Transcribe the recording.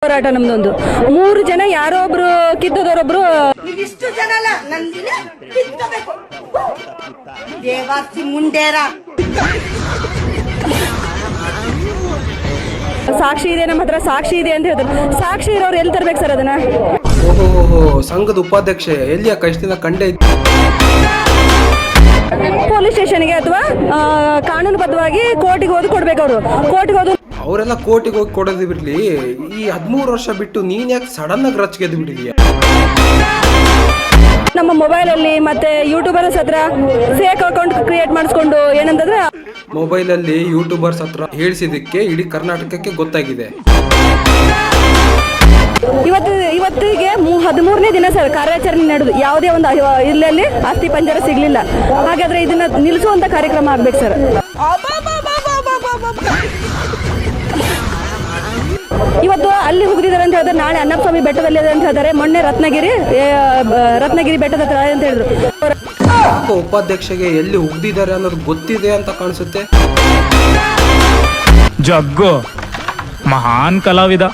ಹೋರಾಟ ನಮ್ದೊಂದು. 3 ಜನ ಯಾರೋ ಒಬ್ರು ಕಿತ್ತದವರೊಬ್ರು ಇದಿಷ್ಟು ಜನ ಅಲ್ಲ ನಂದಿನ ಕಿತ್ತಬೇಕು. ದೇವಾಸಿ ಮುಂಡೇರ ಸಾಕ್ಷಿ ಇದೆ, ನಮ್ಮ ಹತ್ರ ಸಾಕ್ಷಿ ಇದೆ ಅಂತ ಹೇಳಿದ್ರು. ಸಾಕ್ಷಿ ಇರೋರು ಎಲ್ಲಿ ತರ್ಬೇಕು ಸರ್ ಅದನ್ನ? ಓಹೋ, ಸಂಘದ ಉಪಾಧ್ಯಕ್ಷೆ ಎಲ್ಲಿ ಅಕ್ಕ? ಇಷ್ಟು ದಿನ ಕಂಡೇ ಇತ್ತು. ಪೊಲೀಸ್ ಸ್ಟೇಷನ್ಗೆ ಅಥವಾ ಕಾನೂನುಬದ್ಧವಾಗಿ ಕೋರ್ಟಿಗೆ ಹೋಗಿ ಕೊಡ್ಬೇಕು. ಅವರು ಕೋರ್ಟಿಗೆ ಹೋದ್ರು. ಅವರೆಲ್ಲ ಕೋರ್ಟಿಗೆ ಹೋಗಿ ಕೊಡೋದು ಬಿಡ್ಲಿ, ಈ 13 ವರ್ಷ ಬಿಟ್ಟು ನೀನ್ ಯಾಕೆ ಸಡನ್ ಆಗಿ ರಚ್ಗೆದ್ದು ಬಿಟ್ಟಿದೀಯ? ನಮ್ಮ ಮೊಬೈಲಲ್ಲಿ ಮತ್ತೆ ಯೂಟ್ಯೂಬರ್ಸ್ ಹತ್ರ ಫೇಕ್ ಅಕೌಂಟ್ ಕ್ರಿಯೇಟ್ ಮಾಡಿಸ್ಕೊಂಡು ಏನಂತಂದ್ರೆ ಮೊಬೈಲಲ್ಲಿ ಯೂಟ್ಯೂಬರ್ಸ್ ಹತ್ರ ಹೇಳಿಸಿದಕ್ಕೆ ಇಡೀ ಕರ್ನಾಟಕಕ್ಕೆ ಗೊತ್ತಾಗಿದೆ. ಇವತ್ತಿಗೆ 13ನೇ ದಿನ ಸರ್ ಕಾರ್ಯಾಚರಣೆ ನಡೆದು ಯಾವುದೇ ಒಂದು ಇಲ್ಲಲ್ಲಿ ಆಸ್ತಿ ಪಂಜರ ಸಿಗ್ಲಿಲ್ಲ. ಹಾಗಾದ್ರೆ ಇದನ್ನ ನಿಲ್ಲಿಸುವಂತ ಕಾರ್ಯಕ್ರಮ ಆಗ್ಬೇಕು ಸರ್. ಇವತ್ತು ಅಲ್ಲಿ ಹೋಗಿದ್ದಾರೆ ಅಂತ ಹೇಳಿದ್ರೆ ನಾಳೆ ಅಣ್ಣಸ್ವಾಮಿ ಬೆಟ್ಟದಲ್ಲಿ ಅಂತ ಹೇಳಿದರೆ, ಮೊನ್ನೆ ರತ್ನಗಿರಿ ಬೆಟ್ಟದ ಹತ್ರ ಅಂತ ಹೇಳಿದ್ರು. ಉಪಾಧ್ಯಕ್ಷಗೆ ಎಲ್ಲಿ ಉಗ್ದಿದ್ದಾರೆ ಅನ್ನೋದು ಗೊತ್ತಿದೆ ಅಂತ ಕಾಣಿಸುತ್ತೆ. ಜಗ್ಗು ಮಹಾನ್ ಕಲಾವಿದ.